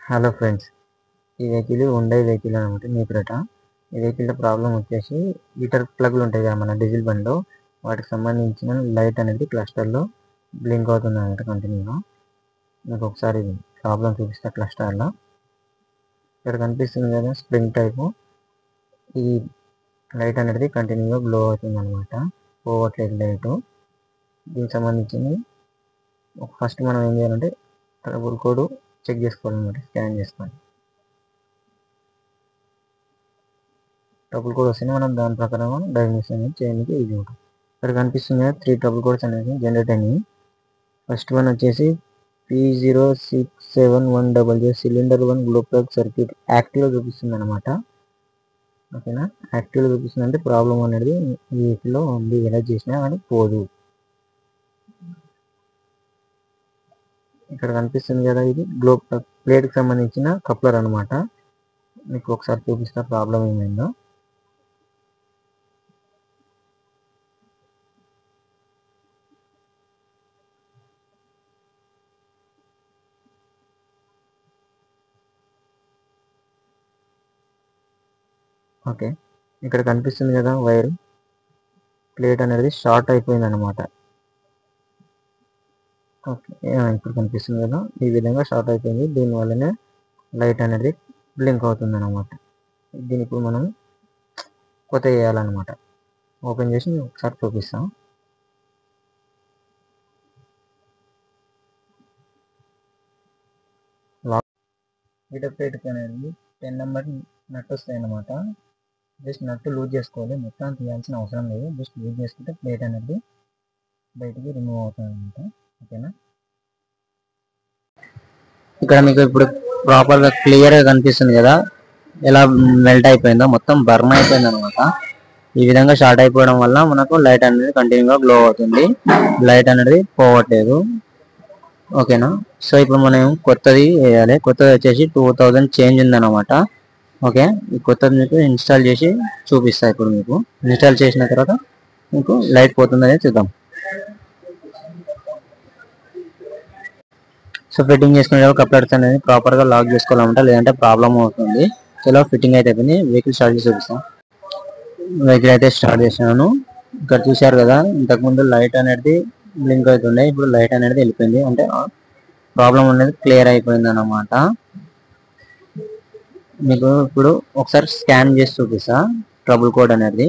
Hello friends, ఈ vehicle Hyundai vehicle అనమాట. నీకురట ఈ వెహికల్ ప్రాబ్లం వచ్చేసి హీటర్ ప్లగ్లు ఉంటాయి కదా మన డీజిల్ బండ్లో, వాటికి సంబంధించిన లైట్ అనేది క్లస్టర్లో బ్లింక్ అవుతుంది అనమాట కంటిన్యూగా. మీకు ఒకసారి ప్రాబ్లం చూపిస్తా. క్లస్టర్లో ఇక్కడ కనిపిస్తుంది కదా స్ప్రింగ్ టైపు, ఈ లైట్ అనేది కంటిన్యూగా గ్లో అవుతుంది అనమాట, పోవట్లేదు లైటు. దీనికి సంబంధించింది ఫస్ట్ మనం ఏం చేయాలంటే ట్రబుల్ కోడ్ చెక్ చేసుకోవాలన్నమాట. స్కాన్ చేసుకోండి, ట్రబుల్ కోడ్ వస్తేనే మనం దాని ప్రకారం డయాగ్నోస్ అనేది చేయడానికి ఈజీ ఉంటుంది. ఇక్కడ కనిపిస్తుంది కదా 3 ట్రబుల్ కోడ్స్ అనేది జనరేట్ అయినాయి. ఫస్ట్ వన్ వచ్చేసి P067100 cylinder 1 glow plug circuit యాక్టివ్లో చూపిస్తుంది అనమాట. ఓకేనా, యాక్టివ్లో చూపిస్తుంది అంటే ప్రాబ్లం అనేది ఈ వెహికల్లో ఉంది, ఎలా చేసినా కానీ పోదు. ఇక్కడ కనిపిస్తుంది కదా, ఇది గ్లో ప్లగ్ ప్లేట్కి సంబంధించిన కప్లర్ అనమాట. మీకు ఒకసారి చూపిస్తా ప్రాబ్లం ఏమైందో. ఓకే, ఇక్కడ కనిపిస్తుంది కదా వైర్ ప్లేట్ అనేది షార్ట్ అయిపోయింది అనమాట. ఓకే, ఇప్పుడు కనిపిస్తుంది కదా, ఈ విధంగా షార్ట్ అయిపోయింది. దీనివల్లనే లైట్ అనేది బ్లింక్ అవుతుంది అనమాట. దీని ఇప్పుడు మనం కొత్త వేయాలన్నమాట. ఓపెన్ చేసి ఒకసారి చూపిస్తాం. హీటర్ ప్లేట్కి అనేది 10 నెంబర్ నట్టు వస్తాయి అన్నమాట. జస్ట్ నట్టు లూజ్ చేసుకోవాలి, మొత్తం తీయాల్సిన అవసరం లేదు. జస్ట్ లూజ్ చేసుకుంటే ప్లేట్ అనేది బయటికి రిమూవ్ అవుతుంది అనమాట. ఓకేనా, ఇక్కడ మీకు ఇప్పుడు ప్రాపర్గా క్లియర్గా కనిపిస్తుంది కదా ఎలా మెల్ట్ అయిపోయిందో, మొత్తం బర్న్ అయిపోయింది అనమాట. ఈ విధంగా షార్ట్ అయిపోవడం వల్ల మనకు లైట్ అనేది కంటిన్యూగా గ్లో అవుతుంది, లైట్ అనేది పోవట్లేదు. ఓకేనా, సో ఇప్పుడు మనం కొత్తది వేయాలి. కొత్తది వచ్చేసి 2000 చేంజ్ ఉందన్నమాట. ఓకే, ఈ కొత్తది మీకు ఇన్స్టాల్ చేసి చూపిస్తా. ఇప్పుడు మీకు ఇన్స్టాల్ చేసిన తర్వాత మీకు లైట్ పోతుందనే చూద్దాం. సో ఫిట్టింగ్ చేసుకునే కప్లర్స్ అనేది ప్రాపర్గా లాక్ చేసుకోవాలన్నమాట, లేదంటే ప్రాబ్లం అవుతుంది. చలో ఫిట్టింగ్ అయితే అయిపోయింది. వెహికల్ స్టార్ట్ చేసి చూపిస్తాం. వెహికల్ అయితే స్టార్ట్ చేసినాను. ఇక్కడ చూశారు కదా, ఇంతకుముందు లైట్ అనేది బ్లింక్ అవుతుండే, ఇప్పుడు లైట్ అనేది వెళ్ళిపోయింది, అంటే ప్రాబ్లం అనేది క్లియర్ అయిపోయింది అన్నమాట. మీకు ఇప్పుడు ఒకసారి స్కాన్ చేసి చూపిస్తా ట్రబుల్ కోడ్ అనేది.